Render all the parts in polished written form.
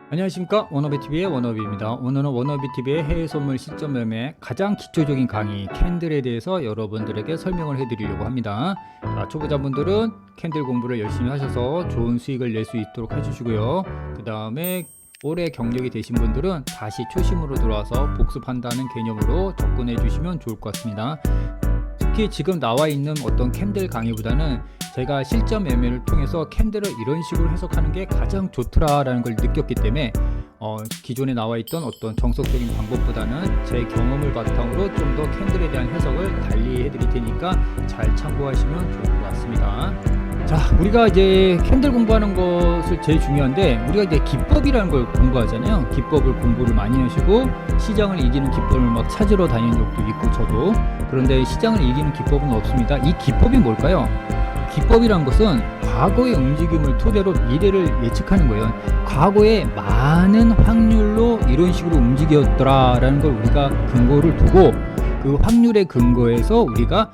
안녕하십니까, 워너비TV의 워너비입니다. 오늘은 워너비TV의 해외 선물 실전 매매 가장 기초적인 강의 캔들에 대해서 여러분들에게 설명을 해드리려고 합니다. 자, 초보자분들은 캔들 공부를 열심히 하셔서 좋은 수익을 낼 수 있도록 해주시고요. 그 다음에 오래 경력이 되신 분들은 다시 초심으로 돌아와서 복습한다는 개념으로 접근해 주시면 좋을 것 같습니다. 특히 지금 나와 있는 어떤 캔들 강의보다는 제가 실전 매매를 통해서 캔들을 이런 식으로 해석하는 게 가장 좋더라라는 걸 느꼈기 때문에 기존에 나와 있던 어떤 정석적인 방법보다는 제 경험을 바탕으로 좀 더 캔들에 대한 해석을 달리 해드릴 테니까 잘 참고하시면 좋을 것 같습니다. 자, 우리가 이제 캔들 공부하는 것을 제일 중요한데, 우리가 이제 기법이라는 걸 공부하잖아요. 기법을 공부를 많이 하시고 시장을 이기는 기법을 막 찾으러 다니는 적도 있고 저도. 그런데 시장을 이기는 기법은 없습니다. 이 기법이 뭘까요? 기법이란 것은 과거의 움직임을 토대로 미래를 예측하는 거예요. 과거에 많은 확률로 이런 식으로 움직였더라라는 걸 우리가 근거를 두고, 그 확률의 근거에서 우리가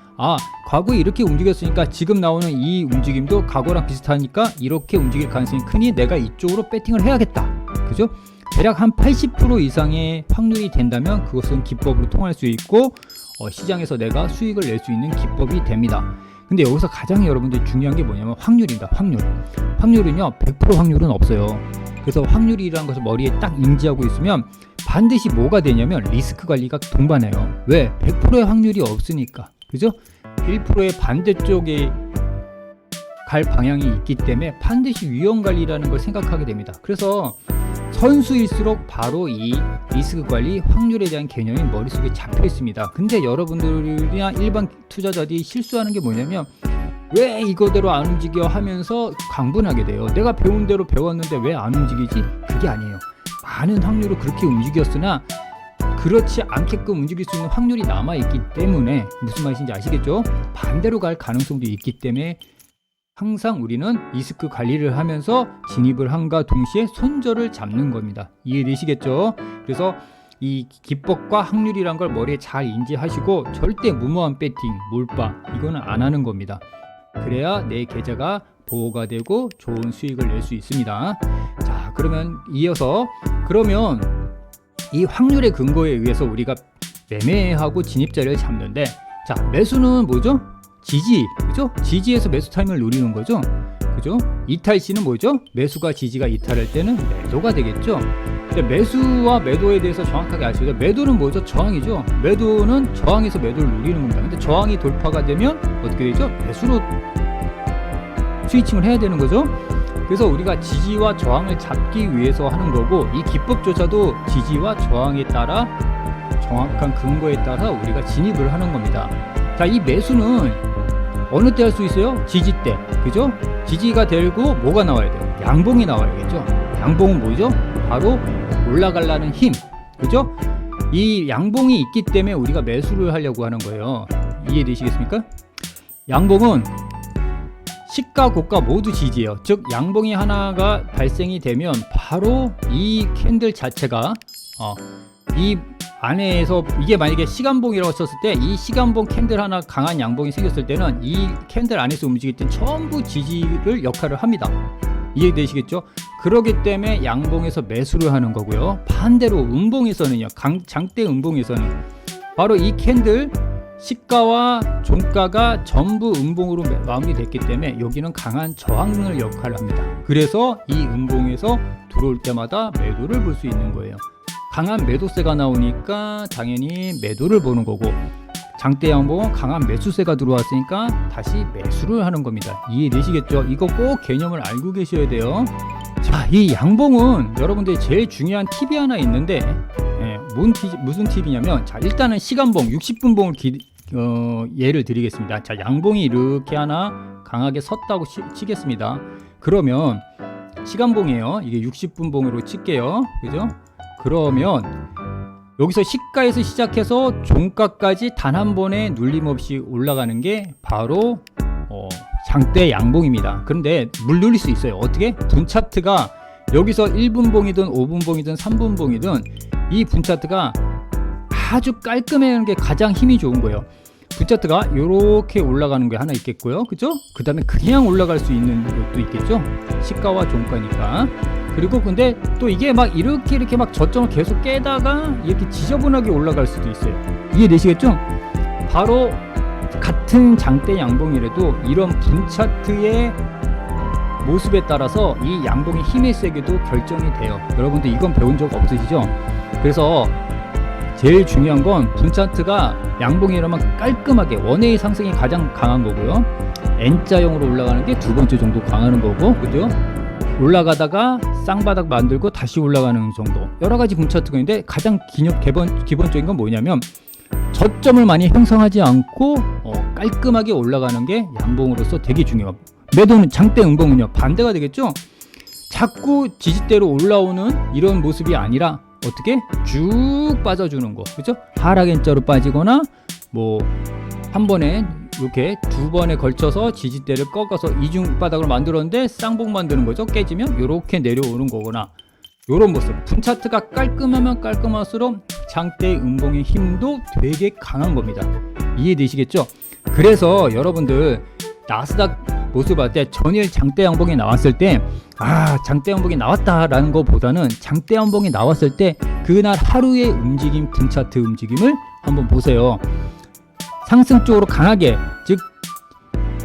과거에 이렇게 움직였으니까 지금 나오는 이 움직임도 과거랑 비슷하니까 이렇게 움직일 가능성이 크니 내가 이쪽으로 배팅을 해야겠다. 그죠? 대략 한 80% 이상의 확률이 된다면 그것은 기법으로 통할 수 있고 시장에서 내가 수익을 낼 수 있는 기법이 됩니다. 근데 여기서 가장 여러분들이 중요한 게 뭐냐면 확률입니다. 확률은요 100% 확률은 없어요. 그래서 확률이라는 것을 머리에 딱 인지하고 있으면 반드시 뭐가 되냐면 리스크 관리가 동반해요. 왜? 100%의 확률이 없으니까. 그죠? 1%의 반대쪽에 갈 방향이 있기 때문에 반드시 위험 관리라는 걸 생각하게 됩니다. 그래서 선수일수록 바로 이 리스크 관리, 확률에 대한 개념이 머릿속에 잡혀 있습니다. 근데 여러분들이나 일반 투자자들이 실수하는 게 뭐냐면 왜 이거대로 안 움직여 하면서 강분하게 돼요. 내가 배운 대로 배웠는데 왜 안 움직이지? 그게 아니에요. 많은 확률로 그렇게 움직였으나 그렇지 않게끔 움직일 수 있는 확률이 남아있기 때문에, 무슨 말인지 아시겠죠? 반대로 갈 가능성도 있기 때문에 항상 우리는 리스크 관리를 하면서 진입을 함과 동시에 손절을 잡는 겁니다. 이해되시겠죠? 그래서 이 기법과 확률이란 걸 머리에 잘 인지하시고 절대 무모한 배팅, 몰빵 이거는 안 하는 겁니다. 그래야 내 계좌가 보호가 되고 좋은 수익을 낼 수 있습니다. 자, 그러면 이어서 이 확률의 근거에 의해서 우리가 매매하고 진입자를 잡는데, 자, 매수는 뭐죠? 지지, 그죠? 지지에서 매수 타임을 노리는 거죠. 그죠? 이탈시는 뭐죠? 매수가 지지가 이탈할 때는 매도가 되겠죠. 근데 매수와 매도에 대해서 정확하게 아시죠? 매도는 뭐죠? 저항이죠. 매도는 저항에서 매도를 노리는 겁니다. 근데 저항이 돌파가 되면 어떻게 되죠? 매수로 스위칭을 해야 되는 거죠. 그래서 우리가 지지와 저항을 잡기 위해서 하는 거고, 이 기법조차도 지지와 저항에 따라 정확한 근거에 따라 우리가 진입을 하는 겁니다. 자, 이 매수는 어느 때 할 수 있어요? 지지 때. 그죠? 지지가 되고 뭐가 나와야 돼요? 양봉이 나와야겠죠. 양봉은 뭐죠? 바로 올라가려는 힘. 그죠? 이 양봉이 있기 때문에 우리가 매수를 하려고 하는 거예요. 이해되시겠습니까? 양봉은 시가 고가 모두 지지예요. 즉 양봉이 하나가 발생이 되면 바로 이 캔들 자체가 이 안에서, 이게 만약에 시간봉이라고 썼을 때 이 시간봉 캔들 하나 강한 양봉이 생겼을 때는 이 캔들 안에서 움직일 땐 전부 지지를 역할을 합니다. 이해되시겠죠? 그렇기 때문에 양봉에서 매수를 하는 거고요. 반대로 음봉에서는요, 장대 음봉에서는 바로 이 캔들 시가와 종가가 전부 음봉으로 마무리됐기 때문에 여기는 강한 저항을 역할을 합니다. 그래서 이 음봉에서 들어올 때마다 매도를 볼 수 있는 거예요. 강한 매도세가 나오니까 당연히 매도를 보는 거고, 장대 양봉은 강한 매수세가 들어왔으니까 다시 매수를 하는 겁니다. 이해되시겠죠? 이거 꼭 개념을 알고 계셔야 돼요. 자, 이 양봉은 여러분들이 제일 중요한 팁이 하나 있는데, 무슨 팁이냐면, 자, 일단은 시간봉 60분봉을 예를 드리겠습니다. 자, 양봉이 이렇게 하나 강하게 섰다고 치겠습니다. 그러면 시간봉이에요. 이게 60분봉으로 칠게요. 그죠? 그러면 여기서 시가에서 시작해서 종가까지 단 한 번에 눌림 없이 올라가는 게 바로 장대 양봉입니다. 그런데 물눌릴 수 있어요. 어떻게? 분 차트가 여기서 1분봉이든 5분봉이든 3분봉이든 이 분 차트가 아주 깔끔한 게 가장 힘이 좋은 거예요. 분 차트가 이렇게 올라가는 게 하나 있겠고요. 그죠? 그 다음에 그냥 올라갈 수 있는 것도 있겠죠. 시가와 종가니까. 그리고 근데 또 이게 막 이렇게 막 저점을 계속 깨다가 이렇게 지저분하게 올라갈 수도 있어요. 이해되시겠죠? 바로 같은 장대 양봉이라도 이런 분차트의 모습에 따라서 이 양봉의 힘의 세계도 결정이 돼요. 여러분들 이건 배운 적 없으시죠? 그래서 제일 중요한 건 분차트가 양봉이라면 깔끔하게 원웨이 상승이 가장 강한 거고요. N자형으로 올라가는 게 두 번째 정도 강하는 거고, 그죠? 올라가다가 쌍바닥 만들고 다시 올라가는 정도, 여러 가지 분차트가 있는데 가장 기본적인 건 뭐냐면 저점을 많이 형성하지 않고 깔끔하게 올라가는 게 양봉으로서 되게 중요하고, 매도는 장대 음봉은요 반대가 되겠죠. 자꾸 지지대로 올라오는 이런 모습이 아니라 어떻게 쭉 빠져주는 거, 그죠? 하락 N자로 빠지거나 뭐 한 번에 이렇게 두 번에 걸쳐서 지지대를 꺾어서 이중 바닥을 만들었는데 쌍봉 만드는 거죠. 깨지면 이렇게 내려오는 거거나, 요런 모습. 분차트가 깔끔하면 깔끔할수록 장대 음봉의 힘도 되게 강한 겁니다. 이해되시겠죠? 그래서 여러분들 나스닥 모습할 때 전일 장대 양봉이 나왔을 때 장대 양봉이 나왔다라는 것보다는 장대 양봉이 나왔을 때 그날 하루의 움직임, 분차트 움직임을 한번 보세요. 상승 쪽으로 강하게, 즉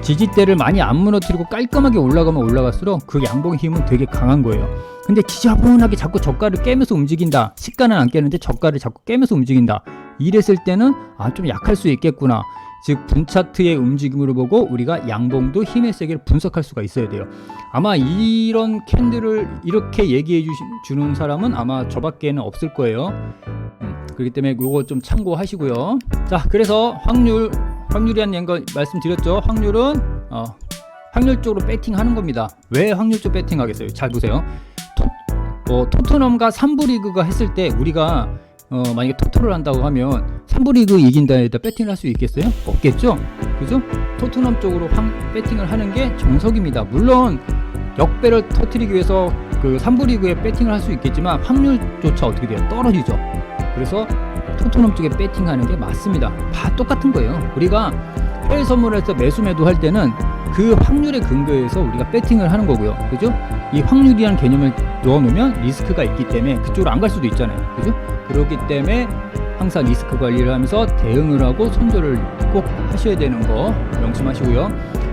지지대를 많이 안 무너뜨리고 깔끔하게 올라가면 올라갈수록 그 양봉의 힘은 되게 강한 거예요. 근데 지저분하게 자꾸 저가를 깨면서 움직인다, 시가는 안 깨는데 저가를 자꾸 깨면서 움직인다, 이랬을 때는 좀 약할 수 있겠구나. 즉 분차트의 움직임으로 보고 우리가 양봉도 힘의 세계를 분석할 수가 있어야 돼요. 아마 이런 캔들을 이렇게 얘기해 주는 사람은 아마 저밖에는 없을 거예요. 그렇기 때문에 이거 좀 참고하시고요. 자, 그래서 확률이란 거 말씀드렸죠. 확률은 확률 쪽으로 배팅하는 겁니다. 왜 확률 쪽 배팅하겠어요? 잘 보세요. 토트넘과 3부 리그가 했을 때 우리가 만약에 토토를 한다고 하면 3부 리그 이긴다 해도 배팅을 할 수 있겠어요? 없겠죠? 그죠? 토트넘 쪽으로 배팅을 하는 게 정석입니다. 물론 역배를 터뜨리기 위해서 그 3부 리그에 배팅을 할 수 있겠지만 확률조차 어떻게 돼요? 떨어지죠. 그래서 토트넘 쪽에 배팅하는 게 맞습니다. 다 똑같은 거예요. 우리가 해외 선물에서 매수 매도 할 때는 그 확률에 근거해서 우리가 배팅을 하는 거고요. 그죠? 이 확률이라는 개념을 넣어놓으면 리스크가 있기 때문에 그쪽으로 안 갈 수도 있잖아요. 그죠? 그렇기 때문에 항상 리스크 관리를 하면서 대응을 하고 손절을 꼭 하셔야 되는 거 명심하시고요.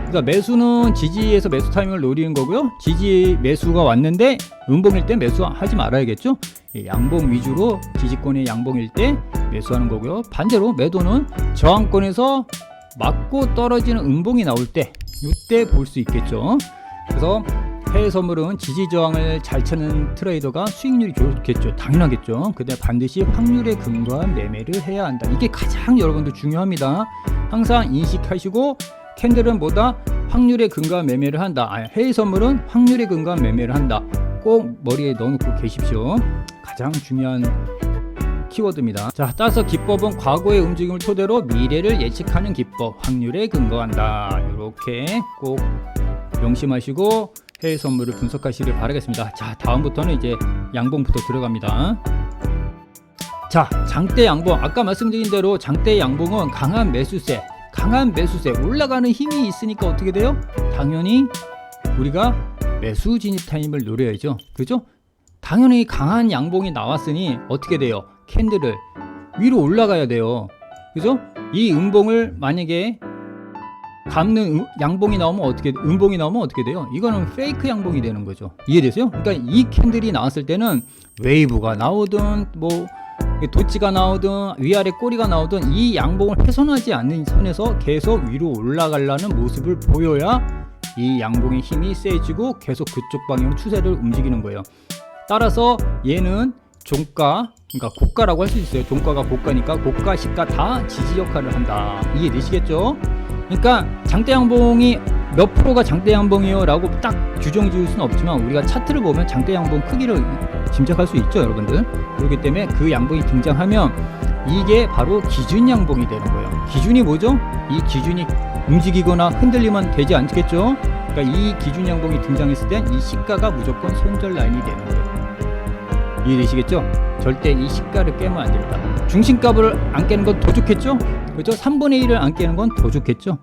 그러니까 매수는 지지에서 매수 타이밍을 노리는 거고요. 지지 매수가 왔는데 음봉일 때 매수하지 말아야겠죠. 양봉 위주로 지지권의 양봉일 때 매수하는 거고요. 반대로 매도는 저항권에서 맞고 떨어지는 음봉이 나올 때, 이때 볼 수 있겠죠. 그래서 해외 선물은 지지 저항을 잘 찾는 트레이더가 수익률이 좋겠죠. 당연하겠죠. 근데 반드시 확률에 근거한 매매를 해야 한다. 이게 가장 여러분들 중요합니다. 항상 인식하시고, 캔들은 뭐다? 확률에 근거한 매매를 한다. 해외 선물은 확률에 근거한 매매를 한다. 꼭 머리에 넣어놓고 계십시오. 가장 중요한 키워드입니다. 자, 따라서 기법은 과거의 움직임을 토대로 미래를 예측하는 기법, 확률에 근거한다. 이렇게 꼭 명심하시고 해외 선물을 분석하시길 바라겠습니다. 자, 다음부터는 이제 양봉부터 들어갑니다. 자, 장대 양봉. 아까 말씀드린 대로 장대 양봉은 강한 매수세 올라가는 힘이 있으니까 어떻게 돼요? 당연히 우리가 매수 진입 타임을 노려야죠. 그죠? 당연히 강한 양봉이 나왔으니 어떻게 돼요? 캔들을 위로 올라가야 돼요. 그죠? 이 음봉을 만약에 감는 양봉이 나오면 음봉이 나오면 어떻게 돼요? 이거는 페이크 양봉이 되는 거죠. 이해되세요? 그러니까 이 캔들이 나왔을 때는 웨이브가 나오든 뭐 도치가 나오든 위아래 꼬리가 나오든 이 양봉을 훼손하지 않는 선에서 계속 위로 올라가려는 모습을 보여야 이 양봉의 힘이 세지고 계속 그쪽 방향으로 추세를 움직이는 거예요. 따라서 얘는 종가, 그러니까 고가라고 할 수 있어요. 종가가 고가니까 고가, 시가 다 지지 역할을 한다. 이해되시겠죠? 그러니까 장대 양봉이 몇 프로가 장대 양봉이요 라고 딱 규정 지을 수는 없지만 우리가 차트를 보면 장대 양봉 크기를 짐작할 수 있죠, 여러분들. 그렇기 때문에 그 양봉이 등장하면 이게 바로 기준 양봉이 되는 거예요. 기준이 뭐죠? 이 기준이 움직이거나 흔들리면 되지 않겠죠? 그러니까 이 기준 양봉이 등장했을 땐 이 시가가 무조건 손절 라인이 되는 거예요. 이해되시겠죠? 절대 이 시가를 깨면 안 됩니다. 중심값을 안 깨는 건 더 좋겠죠? 그렇죠? 3분의 1을 안 깨는 건 더 좋겠죠?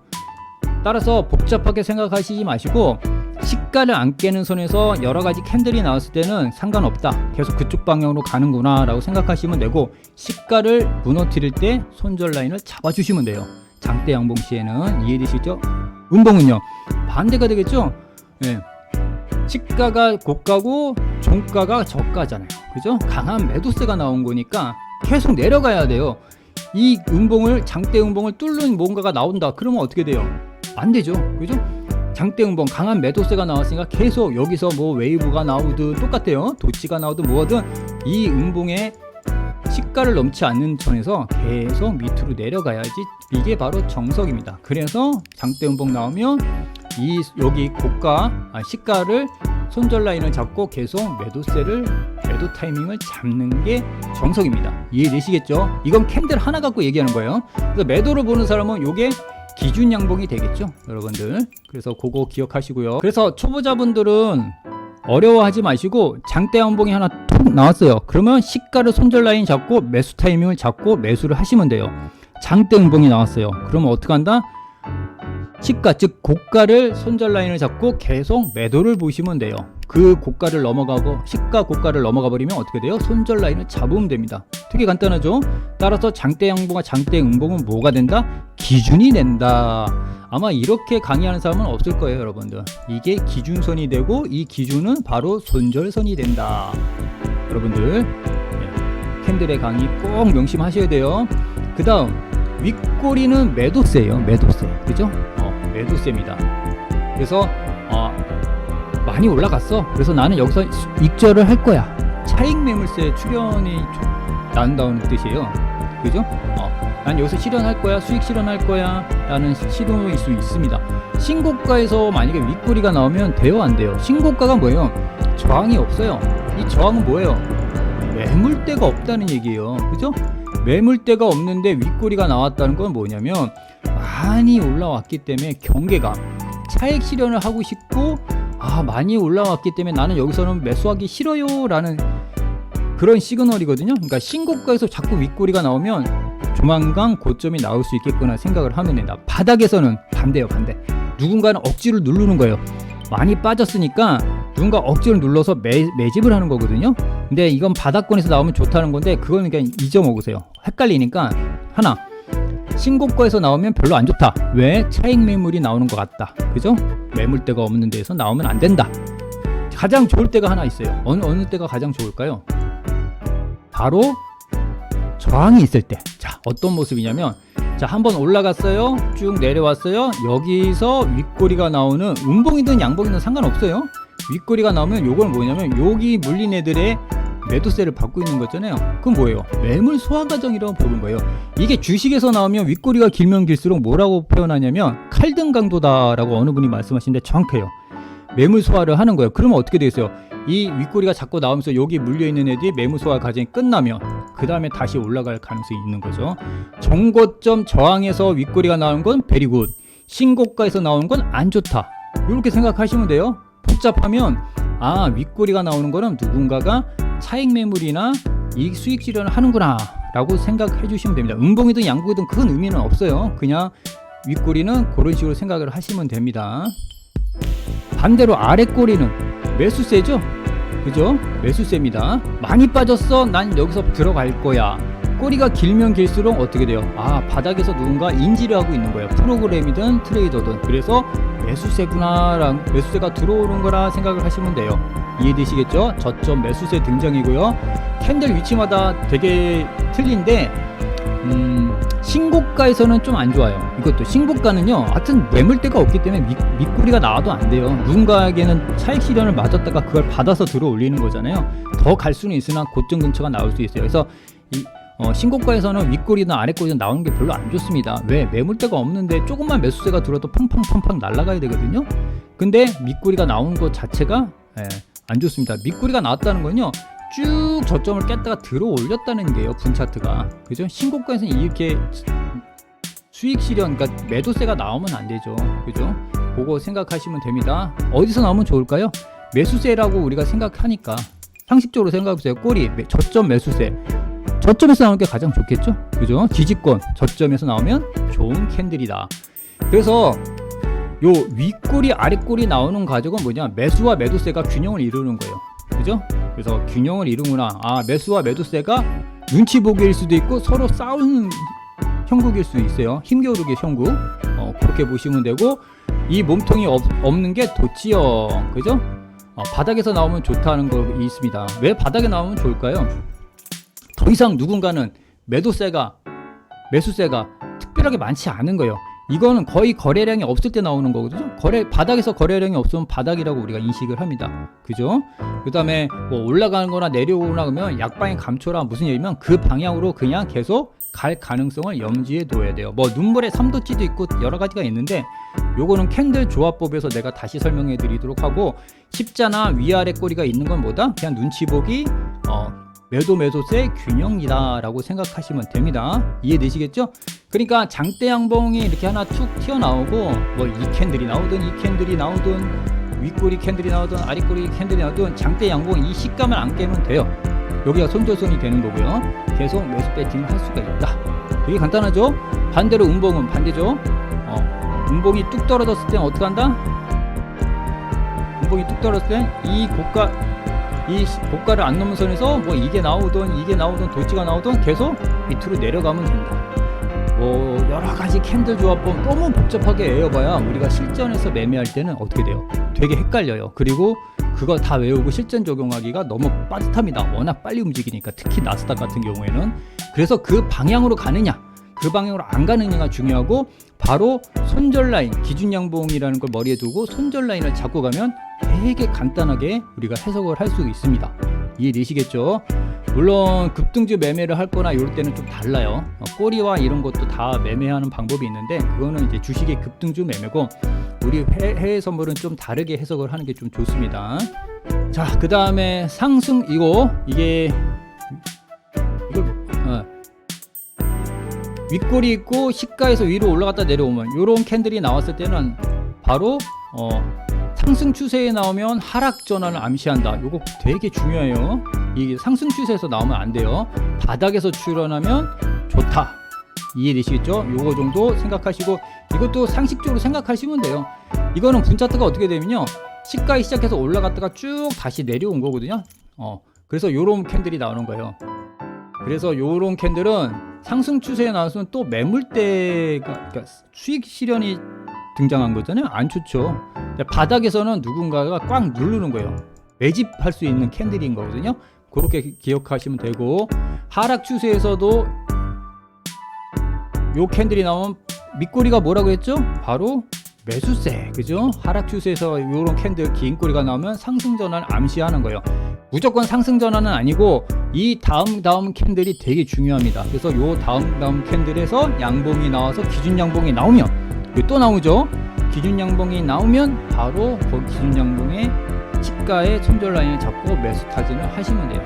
따라서 복잡하게 생각하시지 마시고 시가를 안 깨는 선에서 여러 가지 캔들이 나왔을 때는 상관없다. 계속 그쪽 방향으로 가는구나 라고 생각하시면 되고, 시가를 무너뜨릴 때 손절 라인을 잡아주시면 돼요. 장대 양봉 시에는. 이해되시죠? 음봉은요 반대가 되겠죠. 예. 시가가 고가고 종가가 저가잖아요. 그죠? 강한 매도세가 나온 거니까 계속 내려가야 돼요. 이 음봉을, 장대 음봉을 뚫는 뭔가가 나온다. 그러면 어떻게 돼요? 안 되죠. 그죠? 장대 음봉, 강한 매도세가 나왔으니까 계속 여기서 뭐 웨이브가 나오든 똑같아요. 도치가 나오든 뭐든 이 음봉에 시가를 넘지 않는 선에서 계속 밑으로 내려가야지 이게 바로 정석입니다. 그래서 장대 음봉 나오면 여기 시가를 손절 라인을 잡고 계속 매도 타이밍을 잡는 게 정석입니다. 이해되시겠죠? 이건 캔들 하나 갖고 얘기하는 거예요. 그래서 매도를 보는 사람은 요게 기준 양봉이 되겠죠, 여러분들. 그래서 그거 기억하시고요. 그래서 초보자분들은 어려워하지 마시고, 장대 양봉이 하나 툭 나왔어요. 그러면 시가를 손절 라인 잡고 매수 타이밍을 잡고 매수를 하시면 돼요. 장대 음봉이 나왔어요. 그러면 어떻게 한다? 시가, 즉 고가를 손절 라인을 잡고 계속 매도를 보시면 돼요. 그 고가를 넘어가고 시가 고가를 넘어가 버리면 어떻게 돼요? 손절 라인을 잡으면 됩니다. 되게 간단하죠? 따라서 장대 양봉과 장대 음봉은 뭐가 된다? 기준이 된다. 아마 이렇게 강의하는 사람은 없을 거예요, 여러분들. 이게 기준선이 되고 이 기준은 바로 손절선이 된다. 여러분들, 캔들의 강의 꼭 명심하셔야 돼요. 그 다음 윗꼬리는 매도세예요. 매도세. 그죠? 매도세입니다. 그래서 많이 올라갔어. 그래서 나는 여기서 익절을 할 거야. 차익 매물세 출현이 난다는 뜻이에요. 그죠? 난 여기서 실현할 거야. 수익 실현할 거야. 라는 시도일 수 있습니다. 신고가에서 만약에 윗꼬리가 나오면 돼요, 안 돼요? 신고가가 뭐예요? 저항이 없어요. 이 저항은 뭐예요? 매물대가 없다는 얘기예요. 그죠? 매물대가 없는데 윗꼬리가 나왔다는 건 뭐냐면 많이 올라왔기 때문에 경계감, 차익 실현을 하고 싶고, 많이 올라왔기 때문에 나는 여기서는 매수하기 싫어요 라는 그런 시그널이거든요. 그러니까 신고가에서 자꾸 윗꼬리가 나오면 조만간 고점이 나올 수 있겠구나 생각을 하면 된다. 바닥에서는 반대예요, 반대. 누군가는 억지로 누르는 거예요. 많이 빠졌으니까 누군가 억지로 눌러서 매집을 하는 거거든요. 근데 이건 바닥권에서 나오면 좋다는 건데, 그거는 그냥 잊어먹으세요. 헷갈리니까 하나, 신고가에서 나오면 별로 안 좋다. 왜? 차익 매물이 나오는 것 같다. 그죠? 매물대가 없는 데에서 나오면 안 된다. 가장 좋을 때가 하나 있어요. 어느 때가 가장 좋을까요? 바로 저항이 있을 때. 자, 어떤 모습이냐면, 자, 한번 올라갔어요. 쭉 내려왔어요. 여기서 윗꼬리가 나오는, 음봉이든 양봉이든 상관없어요. 윗꼬리가 나오면 요건 뭐냐면, 여기 물린 애들의 매도세를 받고 있는 거잖아요. 그럼 뭐예요? 매물 소화 과정이라고 보는 거예요. 이게 주식에서 나오면 윗꼬리가 길면 길수록 뭐라고 표현하냐면 칼등 강도다라고 어느 분이 말씀하시는데 정확해요. 매물 소화를 하는 거예요. 그러면 어떻게 되겠어요? 이 윗꼬리가 자꾸 나오면서 여기 물려있는 애들이 매물 소화 과정이 끝나면 그 다음에 다시 올라갈 가능성이 있는 거죠. 정고점 저항에서 윗꼬리가 나오는 건 베리굿, 신고가에서 나오는 건 안 좋다. 이렇게 생각하시면 돼요. 복잡하면 윗꼬리가 나오는 거는 누군가가 차익 매물이나 이익 수익 실현을 하는구나 라고 생각해 주시면 됩니다. 음봉이든 양봉이든 큰 의미는 없어요. 그냥 윗꼬리는 그런 식으로 생각을 하시면 됩니다. 반대로 아랫꼬리는 매수세죠. 그죠? 매수세입니다. 많이 빠졌어. 난 여기서 들어갈 거야. 꼬리가 길면 길수록 어떻게 돼요? 바닥에서 누군가 인지를 하고 있는 거예요. 프로그램이든 트레이더든. 그래서 매수세구나, 매수세가 들어오는 거라 생각을 하시면 돼요. 이해되시겠죠? 저점 매수세 등장이고요. 캔들 위치마다 되게 틀린데, 신고가에서는 좀 안 좋아요. 이것도 신고가는요, 하여튼 매물대가 없기 때문에 밑꼬리가 나와도 안 돼요. 누군가에게는 차익 실현을 맞았다가 그걸 받아서 들어 올리는 거잖아요. 더 갈 수는 있으나 고점 근처가 나올 수 있어요. 그래서 신고가에서는 윗꼬리나 아랫꼬리나 나오는 게 별로 안 좋습니다. 왜? 매물대가 없는데 조금만 매수세가 들어도 팡팡팡팡 날아가야 되거든요. 근데 밑꼬리가 나오는 것 자체가 안 좋습니다. 밑꼬리가 나왔다는 건요, 쭉 저점을 깼다가 들어 올렸다는 게요, 분 차트가. 그죠? 신고가에서는 이렇게 수익 실현, 그러니까 매도세가 나오면 안 되죠. 그죠? 그거 생각하시면 됩니다. 어디서 나오면 좋을까요? 매수세라고 우리가 생각하니까 상식적으로 생각해보세요. 꼬리, 저점 매수세. 저점에서 나오는 게 가장 좋겠죠? 그죠? 지지권, 저점에서 나오면 좋은 캔들이다. 그래서 요 윗꼬리 아랫꼬리 나오는 과정은 뭐냐, 매수와 매도세가 균형을 이루는 거예요. 그죠? 그래서 균형을 이루구나. 매수와 매도세가 눈치 보기일 수도 있고 서로 싸우는 형국일 수도 있어요. 힘겨루기 형국. 그렇게 보시면 되고, 이 몸통이 없는 게 도치형. 그죠? 바닥에서 나오면 좋다는 거 있습니다. 왜 바닥에 나오면 좋을까요? 더 이상 누군가는 매수세가 특별하게 많지 않은 거예요. 이거는 거의 거래량이 없을 때 나오는 거거든요. 바닥에서 거래량이 없으면 바닥이라고 우리가 인식을 합니다. 그죠? 그 다음에 뭐 올라가는 거나 내려오거나 그러면 약방의 감초라 무슨 얘기냐면 그 방향으로 그냥 계속 갈 가능성을 염두에 둬야 돼요. 뭐 눈물의 3도치도 있고 여러 가지가 있는데, 요거는 캔들 조합법에서 내가 다시 설명해 드리도록 하고, 십자나 위아래 꼬리가 있는 건 뭐다? 그냥 눈치 보기, 매도세 균형이다 라고 생각하시면 됩니다. 이해되시겠죠? 그러니까 장대 양봉이 이렇게 하나 툭 튀어나오고, 뭐 이 캔들이 나오든 이 캔들이 나오든 윗꼬리 캔들이 나오든 아랫꼬리 캔들이 나오든 장대 양봉 이 시가만 안 깨면 돼요. 여기가 손절선이 되는 거고요. 계속 매수 배팅을 할 수가 있다. 되게 간단하죠? 반대로 음봉은 반대죠. 음봉이 뚝 떨어졌을 때는 어떻게 한다? 음봉이 뚝 떨어졌을 때 이 고가를 안 넘은 선에서 뭐 이게 나오든 도치가 나오든 계속 밑으로 내려가면 된다. 뭐 여러가지 캔들 조합법 너무 복잡하게 외워봐야 우리가 실전에서 매매할 때는 어떻게 돼요? 되게 헷갈려요. 그리고 그거 다 외우고 실전 적용하기가 너무 빠듯합니다. 워낙 빨리 움직이니까, 특히 나스닥 같은 경우에는. 그래서 그 방향으로 가느냐 그 방향으로 안 가느냐가 중요하고, 바로 손절 라인, 기준 양봉이라는 걸 머리에 두고 손절 라인을 잡고 가면 되게 간단하게 우리가 해석을 할 수 있습니다. 이해되시겠죠? 물론 급등주 매매를 할 거나 이럴 때는 좀 달라요. 꼬리와 이런 것도 다 매매하는 방법이 있는데, 그거는 이제 주식의 급등주 매매고, 우리 해외 선물은 좀 다르게 해석을 하는 게 좀 좋습니다. 자, 그 다음에 상승, 이게 윗꼬리 있고 시가에서 위로 올라갔다 내려오면 요런 캔들이 나왔을 때는 바로 상승 추세에 나오면 하락 전환을 암시한다. 요거 되게 중요해요. 이게 상승 추세에서 나오면 안 돼요. 바닥에서 출현하면 좋다. 이해되시겠죠? 요거 정도 생각하시고, 이것도 상식적으로 생각하시면 돼요. 이거는 분차트가 어떻게 되면요, 시가에 시작해서 올라갔다가 쭉 다시 내려온 거거든요. 그래서 요런 캔들이 나오는 거예요. 그래서 요런 캔들은 상승 추세에 나왔으면 또 매물대가, 그러니까 수익 실현이 등장한 거잖아요. 안 좋죠. 바닥에서는 누군가가 꽉 누르는 거예요. 매집할 수 있는 캔들인 거거든요. 그렇게 기억하시면 되고, 하락 추세에서도 요 캔들이 나오면 밑꼬리가 뭐라고 했죠? 바로 매수세. 그죠? 하락 추세에서 요런 캔들 긴 꼬리가 나오면 상승 전환을 암시하는 거예요. 무조건 상승 전환은 아니고 이 다음 캔들이 되게 중요합니다. 그래서 요 다음 캔들에서 양봉이 나와서 기준 양봉이 나오면, 또 나오죠? 기준 양봉이 나오면 바로 그 기준 양봉의 시가의 손절 라인을 잡고 매수 타진을 하시면 돼요.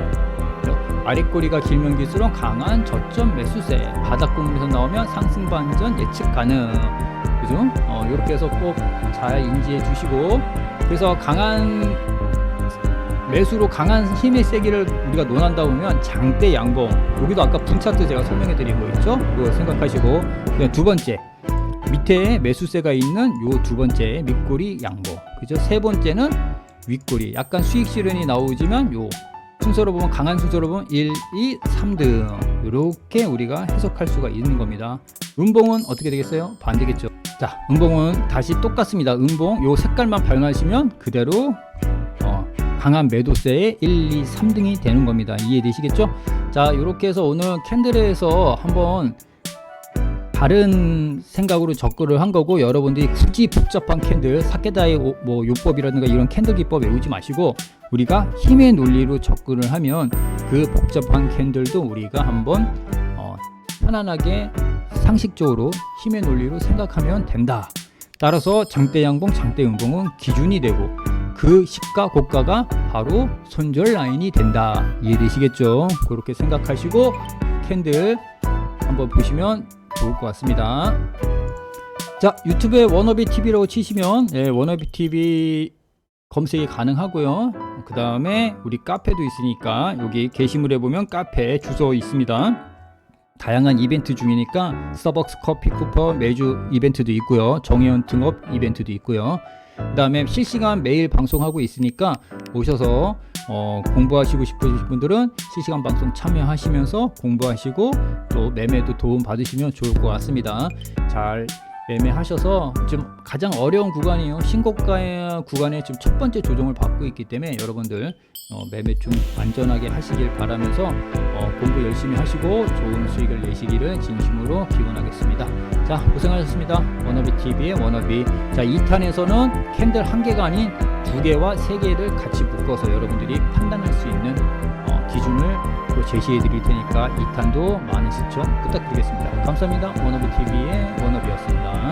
아랫꼬리가 길면 길수록 강한 저점 매수세, 바닥 구물에서 나오면 상승 반전 예측 가능. 그죠? 이렇게 해서 꼭 잘 인지해 주시고, 그래서 강한 매수로 강한 힘의 세기를 우리가 논한다 보면 장대 양봉, 여기도 아까 분차트 제가 설명해 드린 거 있죠? 그거 생각하시고, 그냥 두 번째 밑에 매수세가 있는 요 두 번째 밑꼬리 양봉, 그죠? 세 번째는 윗꼬리, 약간 수익 실현이 나오지만 요 순서로 보면, 강한 순서로 보면 1, 2, 3등 이렇게 우리가 해석할 수가 있는 겁니다. 음봉은 어떻게 되겠어요? 반대겠죠. 자, 음봉은 다시 똑같습니다. 음봉 요 색깔만 변하시면 그대로 강한 매도세의 1, 2, 3등이 되는 겁니다. 이해되시겠죠? 자, 이렇게 해서 오늘 캔들에서 한번 다른 생각으로 접근을 한 거고, 여러분들이 굳이 복잡한 캔들, 사케다의 뭐 요법이라든가 이런 캔들 기법 외우지 마시고, 우리가 힘의 논리로 접근을 하면 그 복잡한 캔들도 우리가 한번 편안하게 상식적으로 힘의 논리로 생각하면 된다. 따라서 장대 양봉, 장대 음봉은 기준이 되고, 그 시가 고가가 바로 손절 라인이 된다. 이해되시겠죠? 그렇게 생각하시고 캔들 한번 보시면 좋을 것 같습니다. 자, 유튜브에 워너비 TV라고 치시면 워너비 TV 검색이 가능하고요. 그 다음에 우리 카페도 있으니까 여기 게시물에 보면 카페 주소 있습니다. 다양한 이벤트 중이니까 스타벅스 커피 쿠폰 매주 이벤트도 있고요. 정의원 등업 이벤트도 있고요. 그 다음에 실시간 매일 방송하고 있으니까 오셔서 공부하시고 싶으신 분들은 실시간 방송 참여하시면서 공부하시고 또 매매도 도움 받으시면 좋을 것 같습니다. 잘 매매하셔서 좀 가장 어려운 구간이에요. 신고가 구간에 지금 첫 번째 조정을 받고 있기 때문에 여러분들 매매 좀 안전하게 하시길 바라면서 공부 열심히 하시고 좋은 수익을 내시기를 진심으로 기원하겠습니다. 자, 고생하셨습니다. 워너비TV의 워너비. 자, 2탄에서는 캔들 1개가 아닌 2개와 3개를 같이 묶어서 여러분들이 판단할 수 있는 기준을 또 제시해 드릴 테니까 2탄도 많은 시청 부탁드리겠습니다. 감사합니다. 워너비TV의 워너비였습니다.